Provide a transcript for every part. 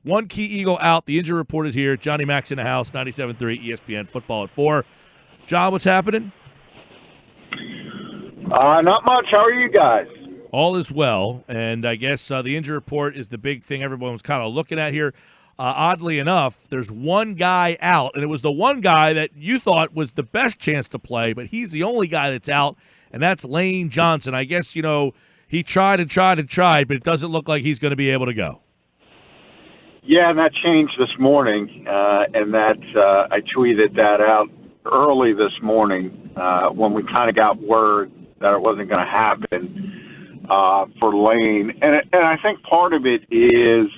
One key Eagle out. The injury report is here. Johnny Mac's in the house, 97.3 ESPN Football at 4. John, what's happening? Not much. How are you guys? All is well, and I guess the injury report is the big thing everyone's kind of looking at here. Oddly enough, there's one guy out, and it was the one guy that you thought was the best chance to play, but he's the only guy that's out, and that's Lane Johnson. I guess, he tried, but it doesn't look like he's going to be able to go. Yeah, and that changed this morning, and that I tweeted that out early this morning when we kind of got word that it wasn't going to happen for Lane. And I think part of it is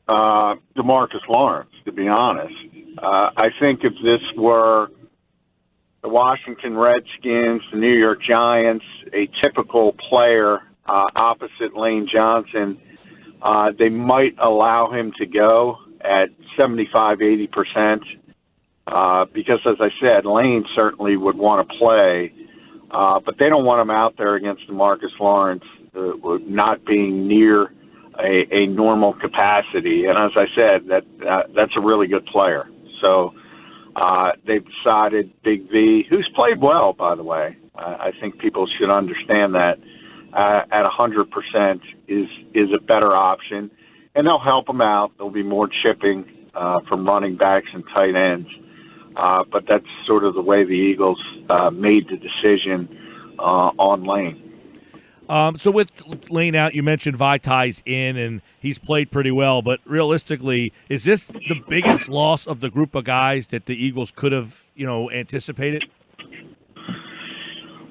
DeMarcus Lawrence, to be honest. I think if this were the Washington Redskins, the New York Giants, a typical player opposite Lane Johnson, they might allow him to go at 75-80%. Because, as I said, Lane certainly would want to play, but they don't want him out there against DeMarcus Lawrence not being near a normal capacity. And as I said, that's a really good player. So they've decided Big V, who's played well, by the way. I think people should understand that at 100% is a better option, and they'll help him out. There'll be more chipping from running backs and tight ends. But that's sort of the way the Eagles made the decision on Lane. So with Lane out, you mentioned Vitai's in, and he's played pretty well. But realistically, is this the biggest loss of the group of guys that the Eagles could have, anticipated?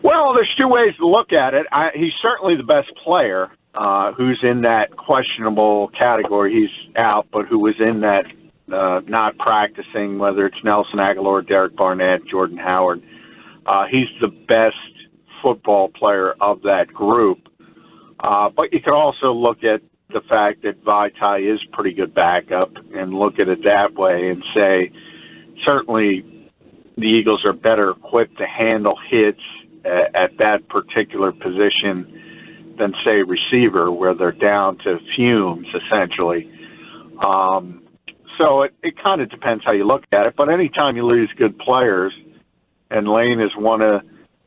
Well, there's two ways to look at it. He's certainly the best player who's in that questionable category. He's out, but who was in that not practicing, whether it's Nelson Aguilar, Derek Barnett, Jordan Howard. He's the best football player of that group. But you could also look at the fact that Vaitai is pretty good backup and look at it that way and say certainly the Eagles are better equipped to handle hits at that particular position than, say, receiver, where they're down to fumes, essentially. So it kind of depends how you look at it. But anytime you lose good players, and Lane is one of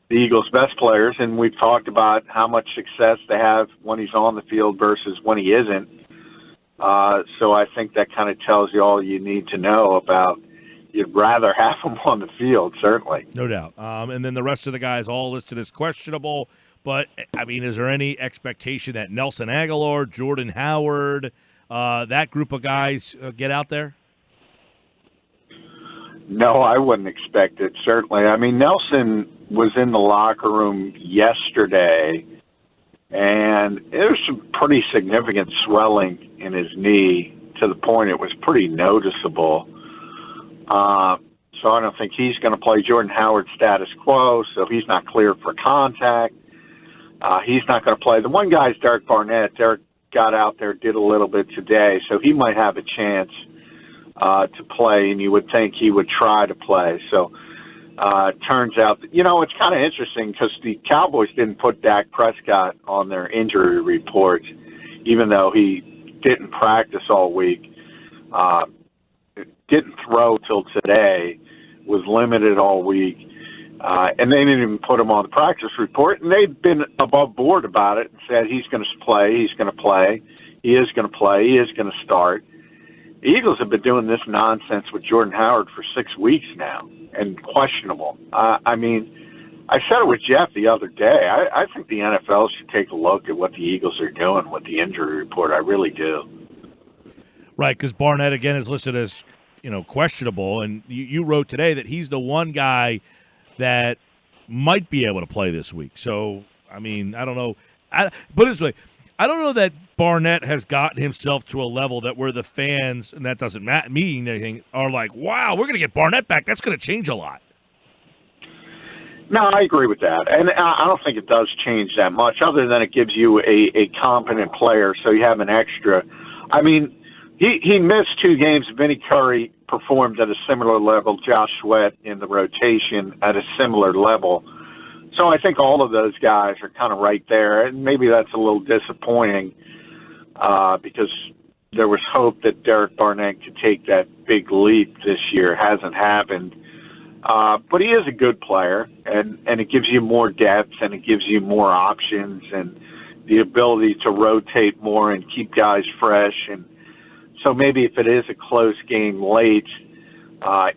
the Eagles' best players, and we've talked about how much success they have when he's on the field versus when he isn't. So I think that kind of tells you all you need to know about. You'd rather have him on the field, certainly. No doubt. And then the rest of the guys all listed as questionable. But, is there any expectation that Nelson Aguilar, Jordan Howard, that group of guys get out there? No, I wouldn't expect it, certainly. Nelson was in the locker room yesterday, and there was some pretty significant swelling in his knee to the point it was pretty noticeable. So I don't think he's going to play. Jordan Howard status quo, so he's not cleared for contact. He's not going to play. The one guy is Derek Barnett. Derek got out there, did a little bit today, so he might have a chance to play, and you would think he would try to play. So it turns out that, it's kind of interesting because the Cowboys didn't put Dak Prescott on their injury report, even though he didn't practice all week. Didn't throw till today, was limited all week, and they didn't even put him on the practice report. And they've been above board about it and said he's going to play, he is going to play, he is going to start. The Eagles have been doing this nonsense with Jordan Howard for 6 weeks now, and questionable. I said it with Jeff the other day. I think the NFL should take a look at what the Eagles are doing with the injury report. I really do. Right, because Barnett, again, is listed as questionable, and you wrote today that he's the one guy that might be able to play this week. So, I don't know. Put it this way, I don't know that Barnett has gotten himself to a level that where the fans, and that doesn't mean anything, are like, wow, we're going to get Barnett back. That's going to change a lot. No, I agree with that. And I don't think it does change that much, other than it gives you a competent player, so you have an extra. He missed 2 games. Vinnie Curry performed at a similar level. Josh Sweat in the rotation at a similar level. So I think all of those guys are kind of right there. And maybe that's a little disappointing because there was hope that Derek Barnett could take that big leap this year. It hasn't happened. But he is a good player, and it gives you more depth, and it gives you more options, and the ability to rotate more and keep guys fresh. And so maybe if it is a close game late,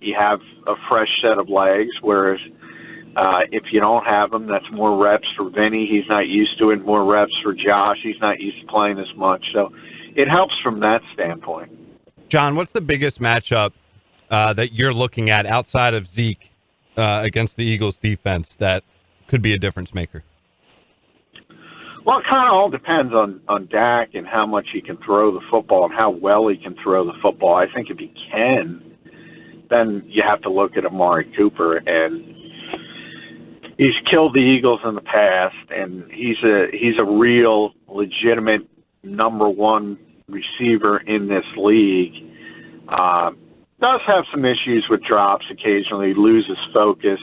you have a fresh set of legs, whereas if you don't have them, that's more reps for Vinny. He's not used to it. More reps for Josh. He's not used to playing as much. So it helps from that standpoint. John, what's the biggest matchup that you're looking at outside of Zeke against the Eagles defense that could be a difference maker? Well, it kind of all depends on Dak and how much he can throw the football and how well he can throw the football. I think if he can, then you have to look at Amari Cooper, and he's killed the Eagles in the past, and he's a real legitimate number one receiver in this league. Does have some issues with drops occasionally, loses focus,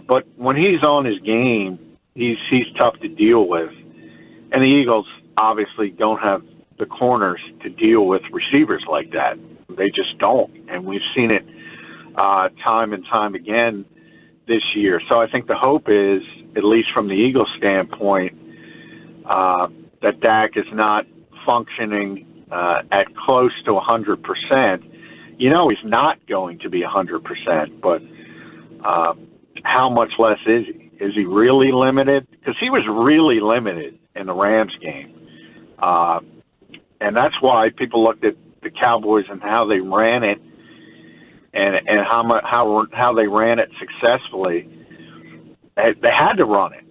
but when he's on his game, he's tough to deal with. And the Eagles obviously don't have the corners to deal with receivers like that. They just don't. And we've seen it time and time again this year. So I think the hope is, at least from the Eagles standpoint, that Dak is not functioning at close to 100%. You know he's not going to be 100%, but how much less is he? Is he really limited? Because he was really limited in the Rams game. And that's why people looked at the Cowboys and how they ran it and how they ran it successfully. They had to run it.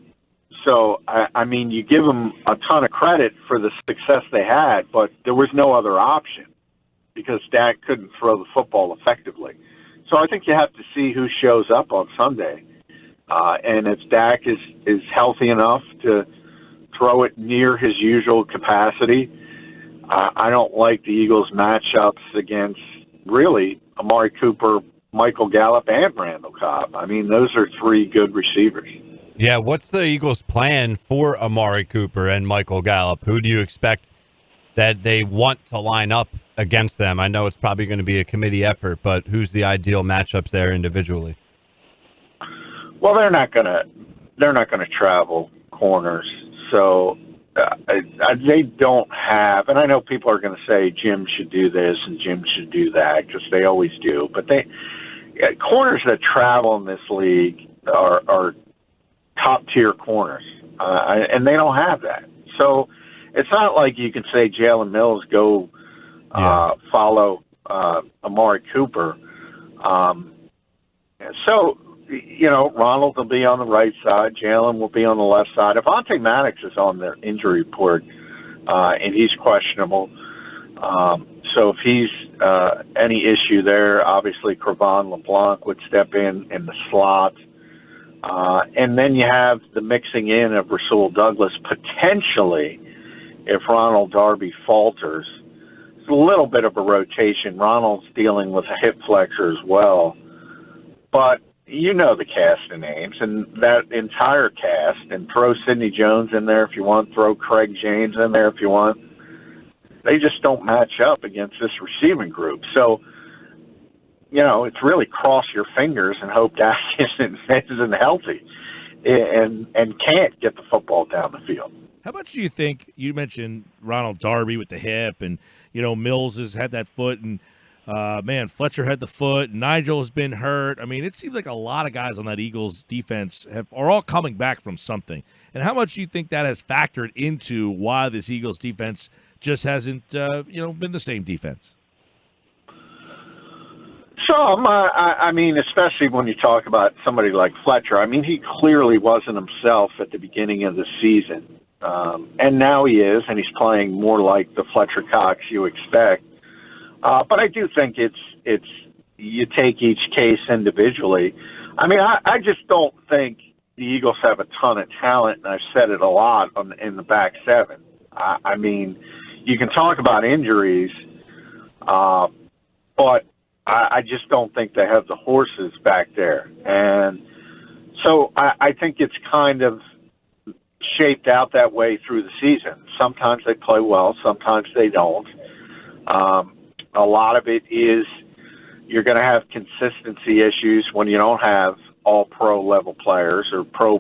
So, I mean, you give them a ton of credit for the success they had, but there was no other option because Dak couldn't throw the football effectively. So I think you have to see who shows up on Sunday. And if Dak is healthy enough to throw it near his usual capacity, I don't like the Eagles' matchups against, really, Amari Cooper, Michael Gallup, and Randall Cobb. I mean, those are three good receivers. Yeah, what's the Eagles' plan for Amari Cooper and Michael Gallup? Who do you expect that they want to line up against them? I know it's probably going to be a committee effort, but who's the ideal matchups there individually? Well, they're not gonna travel corners, so they don't have. And I know people are going to say Jim should do this and Jim should do that because they always do. But corners that travel in this league are top tier corners, and they don't have that. So it's not like you can say Jalen Mills go follow Amari Cooper. So. You know, Ronald will be on the right side. Jalen will be on the left side. Avonte Maddox is on their injury report, and he's questionable. So if he's any issue there, obviously Cre'Von LeBlanc would step in the slot. And then you have the mixing in of Rasul Douglas potentially if Ronald Darby falters. It's a little bit of a rotation. Ronald's dealing with a hip flexor as well. But you know the cast of names, and that entire cast, and throw Sidney Jones in there if you want, throw Craig James in there if you want. They just don't match up against this receiving group. So, you know, it's really cross your fingers and hope Dak isn't healthy and can't get the football down the field. How much do you think, you mentioned Ronald Darby with the hip, and, you know, Mills has had that foot, and Fletcher had the foot. Nigel has been hurt. I mean, it seems like a lot of guys on that Eagles defense are all coming back from something. And how much do you think that has factored into why this Eagles defense just hasn't, been the same defense? Some. I mean, especially when you talk about somebody like Fletcher. I mean, he clearly wasn't himself at the beginning of the season. And now he is, and he's playing more like the Fletcher Cox you expect. But I do think it's you take each case individually. I mean, I just don't think the Eagles have a ton of talent, and I've said it a lot in the back seven. I mean, you can talk about injuries, but I just don't think they have the horses back there. And so I think it's kind of shaped out that way through the season. Sometimes they play well, sometimes they don't. A lot of it is you're going to have consistency issues when you don't have all pro level players or Pro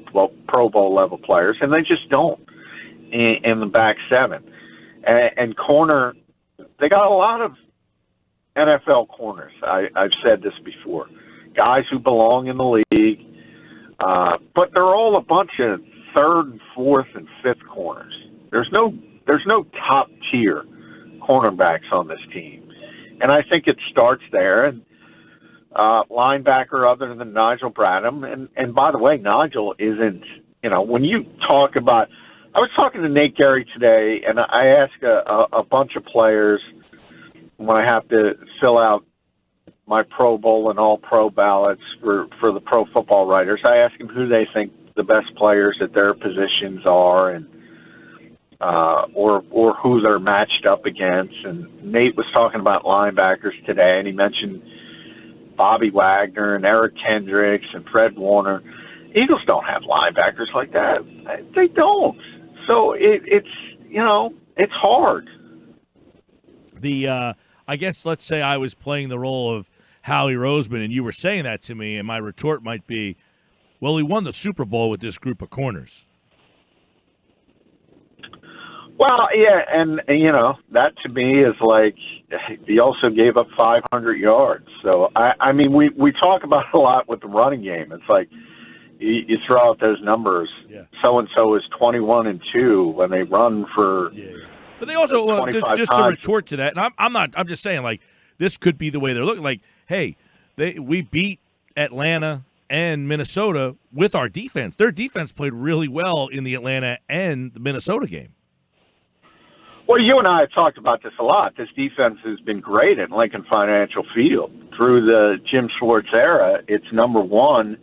Bowl level players, and they just don't in the back seven. And corner, they got a lot of NFL corners. I've said this before, guys who belong in the league, but they're all a bunch of third and fourth and fifth corners. There's no top tier cornerbacks on this team, and I think it starts there. And linebacker other than Nigel Bradham, and by the way, Nigel isn't. When you talk about, I was talking to Nate Gary today, and I ask a bunch of players when I have to fill out my Pro Bowl and All Pro ballots for the Pro Football Writers. I ask them who they think the best players at their positions are, and or who they're matched up against. And Nate was talking about linebackers today, and he mentioned Bobby Wagner and Eric Kendricks and Fred Warner. Eagles don't have linebackers like that. They don't. So it's hard. I guess let's say I was playing the role of Howie Roseman, and you were saying that to me, and my retort might be, well, he won the Super Bowl with this group of corners. Well, yeah, and that to me is like he also gave up 500 yards. So, I mean, we talk about it a lot with the running game. It's like you throw out those numbers. Yeah. So-and-so is 21-2 when they run for But they also, just to retort to that, and I'm just saying, like, this could be the way they're looking. Like, hey, we beat Atlanta and Minnesota with our defense. Their defense played really well in the Atlanta and the Minnesota game. Well, you and I have talked about this a lot. This defense has been great at Lincoln Financial Field. Through the Jim Schwartz era, it's number one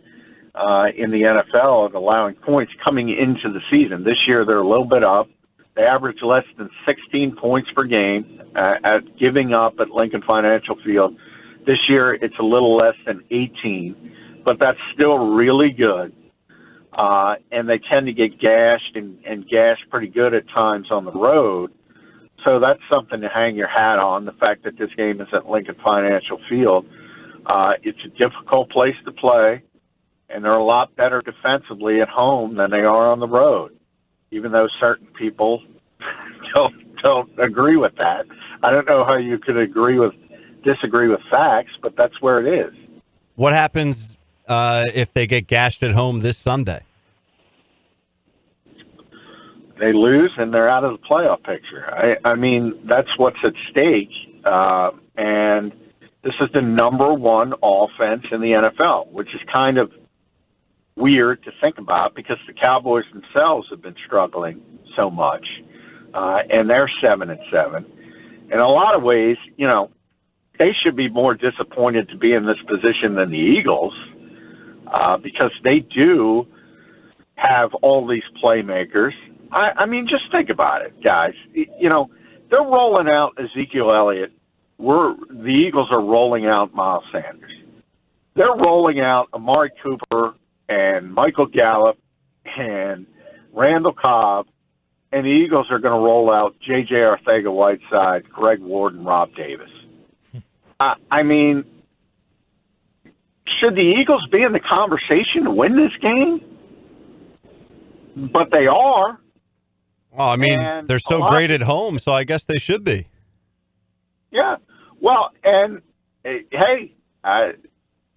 in the NFL at allowing points coming into the season. This year, they're a little bit up. They average less than 16 points per game at giving up at Lincoln Financial Field. This year, it's a little less than 18, but that's still really good. And they tend to get gashed and gashed pretty good at times on the road. So that's something to hang your hat on, the fact that this game is at Lincoln Financial Field. It's a difficult place to play, and they're a lot better defensively at home than they are on the road, even though certain people don't agree with that. I don't know how you could disagree with facts, but that's where it is. What happens if they get gashed at home this Sunday? They lose, and they're out of the playoff picture. I mean, that's what's at stake. And this is the number one offense in the NFL, which is kind of weird to think about because the Cowboys themselves have been struggling so much, and they're 7-7. In a lot of ways, they should be more disappointed to be in this position than the Eagles because they do have all these playmakers. I mean, just think about it, guys. They're rolling out Ezekiel Elliott. The Eagles are rolling out Miles Sanders. They're rolling out Amari Cooper and Michael Gallup and Randall Cobb, and the Eagles are going to roll out J.J. Arcega-Whiteside, Greg Ward, and Rob Davis. I mean, should the Eagles be in the conversation to win this game? But they are. Well, I mean, they're so great at home, so I guess they should be. Yeah. Well, and hey,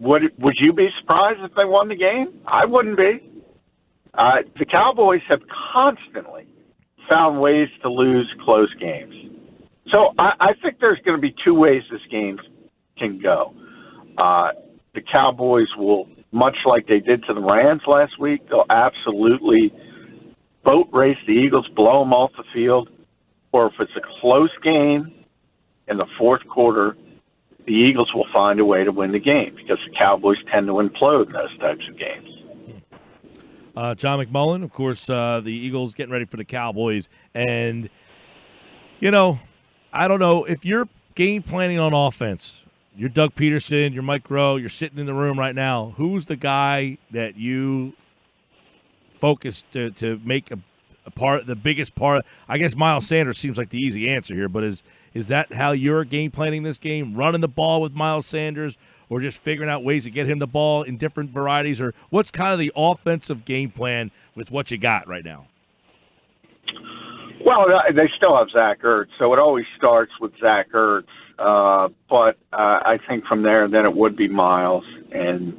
would you be surprised if they won the game? I wouldn't be. The Cowboys have constantly found ways to lose close games. So I think there's going to be two ways this game can go. The Cowboys will, much like they did to the Rams last week, they'll absolutely boat race the Eagles, blow them off the field, or if it's a close game in the fourth quarter, the Eagles will find a way to win the game because the Cowboys tend to implode in those types of games. John McMullen, of course, the Eagles getting ready for the Cowboys. And, I don't know, if you're game planning on offense, you're Doug Peterson, you're Mike Rowe, you're sitting in the room right now, who's the guy that you focus to make a part, the biggest part? I guess Miles Sanders seems like the easy answer here, but is Is that how you're game planning this game? Running the ball with Miles Sanders, or just figuring out ways to get him the ball in different varieties? Or what's kind of the offensive game plan with what you got right now? Well, they still have Zach Ertz, so it always starts with Zach Ertz. But I think from there, then it would be Miles. And,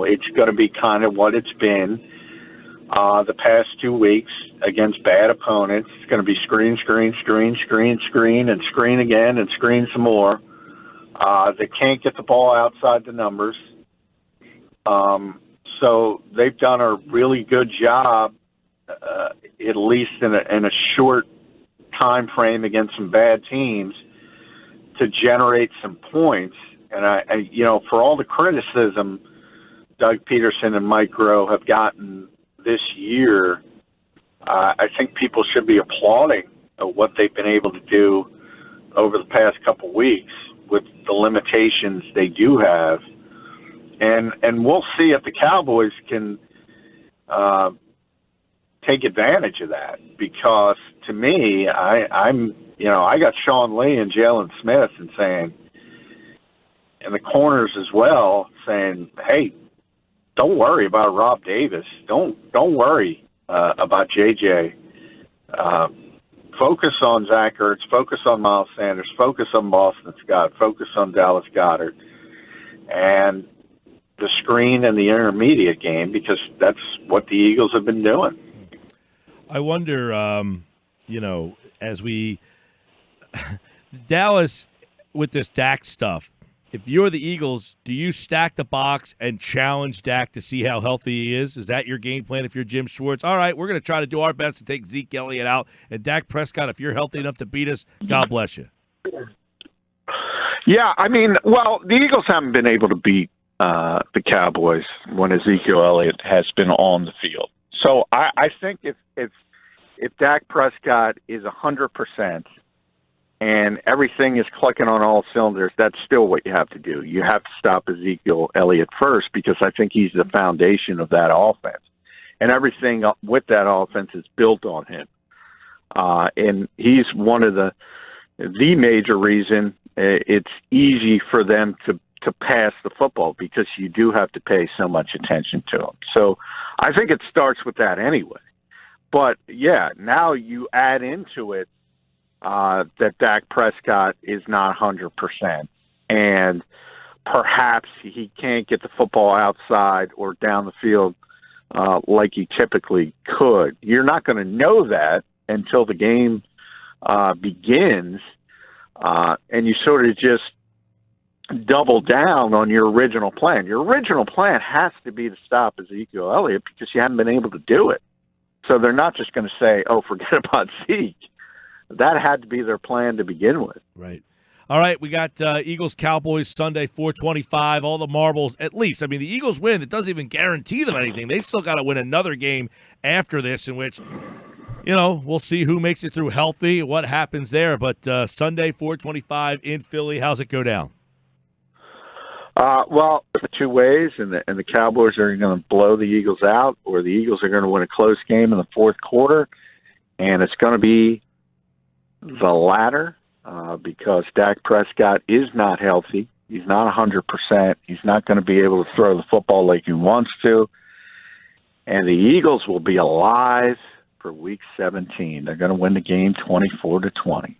it's going to be kind of what it's been the past 2 weeks against bad opponents. It's going to be screen, screen, screen, screen, screen, and screen again and screen some more. They can't get the ball outside the numbers. So they've done a really good job, at least in a short time frame against some bad teams, to generate some points. And I for all the criticism Doug Peterson and Mike Groh have gotten this year, I think people should be applauding what they've been able to do over the past couple weeks with the limitations they do have. And we'll see if the Cowboys can take advantage of that, because to me, I got Sean Lee and Jalen Smith and the corners as well, saying, hey, don't worry about Rob Davis. Don't worry about JJ. Focus on Zach Ertz. Focus on Miles Sanders. Focus on Boston Scott. Focus on Dallas Goedert. And the screen and the intermediate game, because that's what the Eagles have been doing. I wonder, as we Dallas with this Dak stuff, if you're the Eagles, do you stack the box and challenge Dak to see how healthy he is? Is that your game plan if you're Jim Schwartz? All right, we're going to try to do our best to take Zeke Elliott out. And Dak Prescott, if you're healthy enough to beat us, God bless you. Yeah, the Eagles haven't been able to beat the Cowboys when Ezekiel Elliott has been on the field. So I think if Dak Prescott is 100% and everything is clicking on all cylinders, that's still what you have to do. You have to stop Ezekiel Elliott first, because I think he's the foundation of that offense. And everything with that offense is built on him. And he's one of the major reason it's easy for them to pass the football, because you do have to pay so much attention to him. So I think it starts with that anyway. But, yeah, now you add into it that Dak Prescott is not 100%, and perhaps he can't get the football outside or down the field like he typically could. You're not going to know that until the game begins, and you sort of just double down on your original plan. Your original plan has to be to stop Ezekiel Elliott, because you haven't been able to do it. So they're not just going to say, oh, forget about Zeke. That had to be their plan to begin with. Right. All right, we got Eagles-Cowboys Sunday, 4:25, all the marbles, at least. I mean, the Eagles win. It doesn't even guarantee them anything. They still got to win another game after this, in which, we'll see who makes it through healthy, what happens there. But Sunday, 4:25 in Philly, how's it go down? Well, two ways, and the Cowboys are going to blow the Eagles out, or the Eagles are going to win a close game in the fourth quarter, and it's going to be the latter, because Dak Prescott is not healthy. He's not 100%. He's not going to be able to throw the football like he wants to, and the Eagles will be alive for Week 17. They're going to win the game 24-20.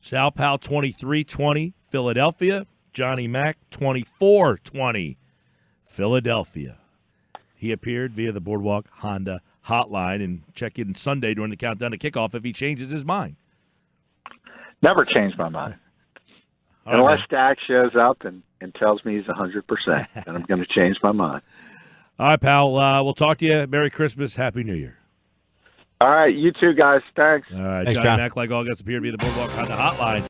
Sal Powell, 23-20, Philadelphia. Johnny Mack, 24-20, Philadelphia. He appeared via the Boardwalk Honda hotline, and check in Sunday during the countdown to kickoff if he changes his mind. Never change my mind. Unless Dak shows up and tells me he's 100%, then I'm going to change my mind. All right, pal. We'll talk to you. Merry Christmas. Happy New Year. All right, you too, guys. Thanks. All right, Thanks, Johnny John. Mack, like all guests, appeared via the Boardwalk Honda hotline.